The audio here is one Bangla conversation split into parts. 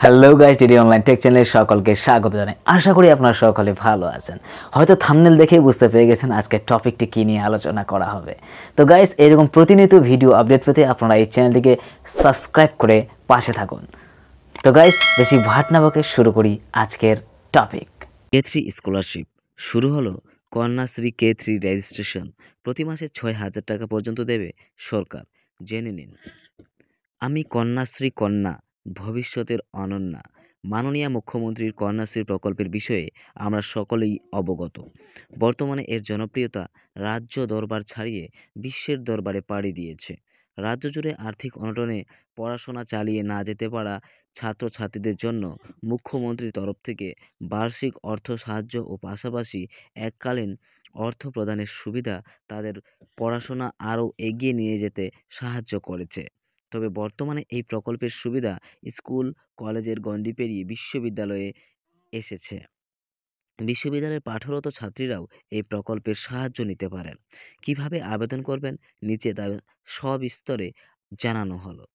Hello guys, DD online take চ্যানেলে সকলকে স্বাগত জানাই। আশা করি আপনারা সকলে ভালো আছেন। হয়তো থাম্বনেল দেখেই বুঝতে পেরে গেছেন আজকে টপিকটি কী নিয়ে আলোচনা করা হবে। তো গাইস, এরকম প্রতিনিয়ত ভিডিও আপডেট পেতে আপনারা এই চ্যানেলটিকে সাবস্ক্রাইব করে পাশে থাকুন। তো গাইস, বেশি ভাট না বকে শুরু করি আজকের টপিক। K3 স্কলারশিপ শুরু হলো। কন্যাশ্রী K3 রেজিস্ট্রেশন প্রতি মাসে ৬,০০০ টাকা পর্যন্ত দেবে সরকার। জেনে নিন। আমি কন্যাশ্রী কন্যা, ভবিষ্যতের অনন্যা। মাননীয় মুখ্যমন্ত্রীর কন্যাশ্রী প্রকল্পের বিষয়ে আমরা সকলেই অবগত। বর্তমানে এর জনপ্রিয়তা রাজ্য দরবার ছাড়িয়ে বিশ্বের দরবারে পাড়ি দিয়েছে। রাজ্য জুড়ে আর্থিক অনটনে পড়াশোনা চালিয়ে না যেতে পারা ছাত্রছাত্রীদের জন্য মুখ্যমন্ত্রীর তরফ থেকে বার্ষিক অর্থ সাহায্য ও পাশাপাশি এককালীন অর্থ প্রদানের সুবিধা তাদের পড়াশোনা আরও এগিয়ে নিয়ে যেতে সাহায্য করেছে। তবে বর্তমানে এই প্রকল্পের সুবিধা স্কুল কলেজের গণ্ডি পেরিয়ে বিশ্ববিদ্যালয়ে এসেছে। বিশ্ববিদ্যালয়ে পাঠরত ছাত্রীরাও এই প্রকল্পের সাহায্য নিতে পারেন। কিভাবে আবেদন করবেন, নিচে তার সবিস্তরে জানানো হলো।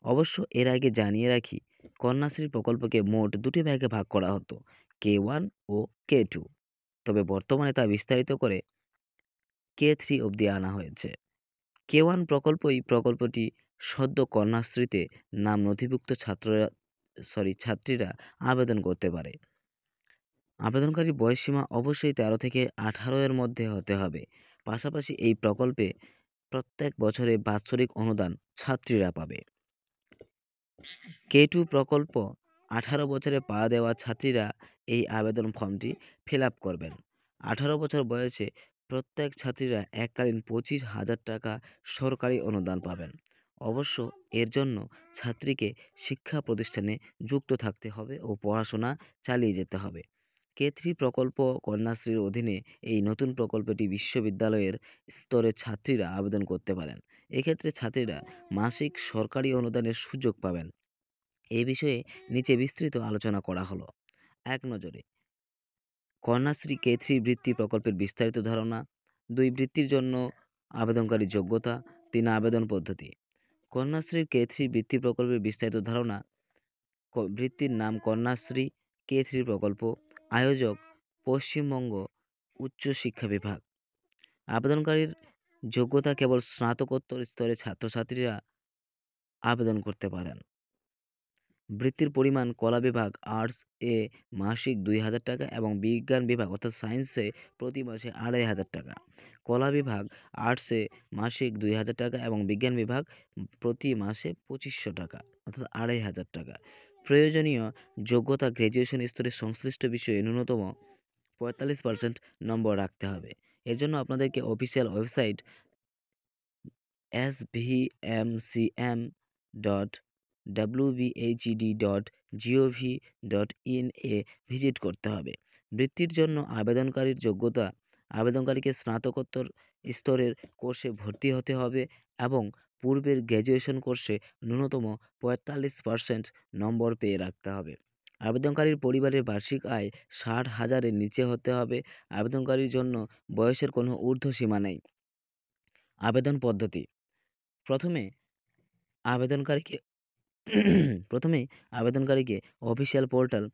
অবশ্য এর আগে জানিয়ে রাখি, কন্যাশ্রী প্রকল্পকে মোট দুটি ভাগে ভাগ করা হতো, K1 ও K2। তবে বর্তমানে তা বিস্তারিত করে K3 অবধি আনা হয়েছে। K1 প্রকল্পটি সদ্য কন্যাশ্রীতে নাম নথিভুক্ত ছাত্রীরা আবেদন করতে পারে। আবেদনকারী বয়সসীমা অবশ্যই ১৩ থেকে ১৮ এর মধ্যে হতে হবে। পাশাপাশি এই প্রকল্পে প্রত্যেক বছরে বাৎসরিক অনুদান ছাত্রীরা পাবে। K2 প্রকল্প ১৮ বছরে পা দেওয়া ছাত্রীরা এই আবেদন ফর্মটি ফিল আপ করবেন। ১৮ বছর বয়সে প্রত্যেক ছাত্রীরা এককালীন ২৫,০০০ টাকা সরকারি অনুদান পাবেন। অবশ্য এর জন্য ছাত্রীকে শিক্ষা প্রতিষ্ঠানে যুক্ত থাকতে হবে ও পড়াশোনা চালিয়ে যেতে হবে। K3 প্রকল্প কন্যাশ্রীর অধীনে এই নতুন প্রকল্পটি বিশ্ববিদ্যালয়ের স্তরের ছাত্রীরা আবেদন করতে পারেন। এক্ষেত্রে ছাত্রীরা মাসিক সরকারি অনুদানের সুযোগ পাবেন। এই বিষয়ে নিচে বিস্তৃত আলোচনা করা হলো। এক নজরে কন্যাশ্রী K3 বৃত্তি প্রকল্পের বিস্তারিত ধারণা। ২ বৃত্তির জন্য আবেদনকারী যোগ্যতা। ৩ আবেদন পদ্ধতি। কন্যাশ্রীর K3 বৃত্তি প্রকল্পের বিস্তারিত ধারণা। বৃত্তির নাম কন্যাশ্রী K3 প্রকল্প। আয়োজক পশ্চিমবঙ্গ উচ্চ শিক্ষা বিভাগ। আবেদনকারীর যোগ্যতা কেবল স্নাতকোত্তর স্তরের ছাত্রছাত্রীরা আবেদন করতে পারেন। বৃত্তির পরিমাণ কলা বিভাগ আর্টস এ মাসিক ২,০০০ টাকা এবং বিজ্ঞান বিভাগ অর্থাৎ সায়েন্সে প্রতি মাসে ২,৫০০ টাকা। কলা বিভাগ আর্টসে মাসিক ২,০০০ টাকা এবং বিজ্ঞান বিভাগ প্রতি মাসে ২৫০০ টাকা অর্থাৎ ২,৫০০ টাকা। প্রয়োজনীয় যোগ্যতা গ্র্যাজুয়েশন স্তরের সংশ্লিষ্ট বিষয়ে ন্যূনতম ৪৫% নম্বর রাখতে হবে। এর জন্য আপনাদেরকে official website svmcm.wbhd.gov.in a visit করতে হবে। বৃত্তির জন্য আবেদনকারীর যোগ্যতা: আবেদনকারীকে স্নাতকোত্তর স্তরের কোর্সে ভর্তি হতে হবে এবং পূর্বের গ্র্যাজুয়েশন কোর্সে ন্যূনতম ৪৫% নম্বর পেয়ে রাখতে হবে। আবেদনকারীর পরিবারের বার্ষিক আয় ৬০,০০০ এর নিচে হতে হবে। আবেদনকারীর জন্য বয়সের কোনো ঊর্ধ্বসীমা নেই। আবেদন পদ্ধতি: প্রথমে আবেদনকারীকে প্রথমে আবেদনকারীকে অফিসিয়াল পোর্টাল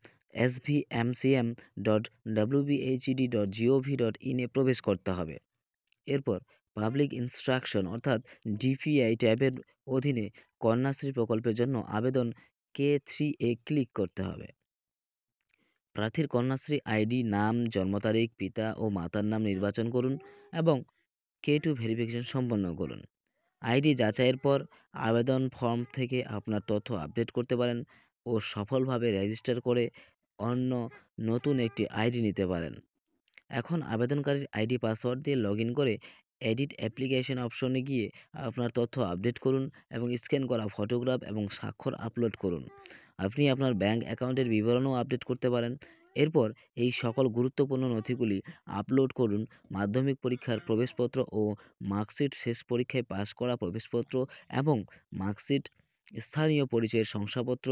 svmcm.wbhd.gov.in এ প্রবেশ করতে হবে। এরপর পাবলিক ইনস্ট্রাকশন অর্থাৎ ডিপিআই ট্যাবের অধীনে কন্যাশ্রী প্রকল্পের জন্য আবেদন K3 এ ক্লিক করতে হবে। প্রার্থীর কন্যাশ্রী আইডি, নাম, জন্ম তারিখ, পিতা ও মাতার নাম নির্বাচন করুন এবং K2 ভেরিফিকেশন সম্পন্ন করুন। আইডি যাচাইয়ের পর আবেদন ফর্ম থেকে আপনার তথ্য আপডেট করতে পারেন ও সফলভাবে রেজিস্টার করে অন্য নতুন একটি আইডি নিতে পারেন। এখন আবেদনকারীর আইডি পাসওয়ার্ড দিয়ে লগইন করে এডিট অ্যাপ্লিকেশন অপশনে গিয়ে আপনার তথ্য আপডেট করুন এবং স্ক্যান করা ফটোগ্রাফ এবং স্বাক্ষর আপলোড করুন। আপনি আপনার ব্যাংক অ্যাকাউন্টের বিবরণও আপডেট করতে পারেন। এরপর এই সকল গুরুত্বপূর্ণ নথিগুলি আপলোড করুন। মাধ্যমিক পরীক্ষার প্রবেশপত্র ও মার্কশিট, শেষ পরীক্ষায় পাস করা প্রবেশপত্র এবং মার্কশিট, স্থানীয় পরিচয়ের শংসাপত্র,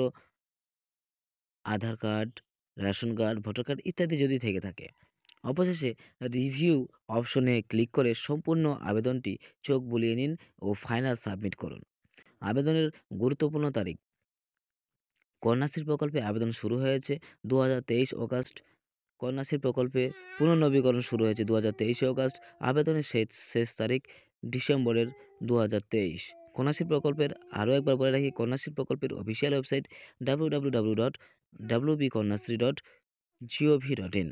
Aadhaar card, ration card, voter card ইত্যাদি যদি থেকে থাকে। অবশেষে রিভিউ অপশনে ক্লিক করে সম্পূর্ণ আবেদনটি চোখ বুলিয়ে নিন ও ফাইনাল সাবমিট করুন। আবেদনের গুরুত্বপূর্ণ তারিখ: কন্যাশ্রী প্রকল্পে আবেদন শুরু হয়েছে 2023 অগাস্ট। কন্যাশ্রী প্রকল্পে পুনর্নবীকরণ শুরু হয়েছে 2023 অগাস্ট। আবেদনের শেষ তারিখ ডিসেম্বরের 2023। কন্যাশ্রী প্রকল্পের আরও একবার বলে রাখি, কন্যাশ্রী প্রকল্পের অফিসিয়াল ওয়েবসাইট www.wbkonnasri.gov.in।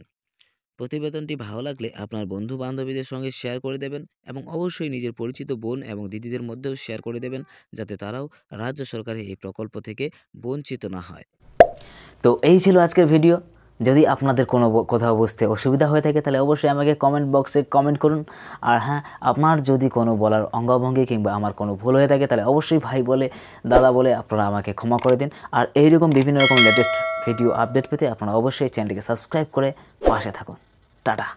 প্রতিবেদনটি ভালো লাগলে আপনার বন্ধু বান্ধবীদের সঙ্গে শেয়ার করে দেবেন এবং অবশ্যই নিজের পরিচিত বোন এবং দিদিদের মধ্যেও শেয়ার করে দেবেন, যাতে তারাও রাজ্য সরকারের এই প্রকল্প থেকে বঞ্চিত না হয়। তো এই ছিল আজকের ভিডিও। যদি আপনাদের কোনো কোথাও বুঝতে অসুবিধা হয়ে থাকে তাহলে অবশ্যই আমাকে কমেন্ট বক্সে কমেন্ট করুন। আর হ্যাঁ, আপনার যদি কোনো বলার অঙ্গভঙ্গি কিংবা আমার কোনো ভুল হয়ে থাকে তাহলে অবশ্যই ভাই বলে, দাদা বলে আপনারা আমাকে ক্ষমা করে দিন। আর এইরকম বিভিন্ন রকম লেটেস্ট ভিডিও আপডেট পেতে আপনারা অবশ্যই চ্যানেলটিকে সাবস্ক্রাইব করে পাশে থাকুন। টাটা।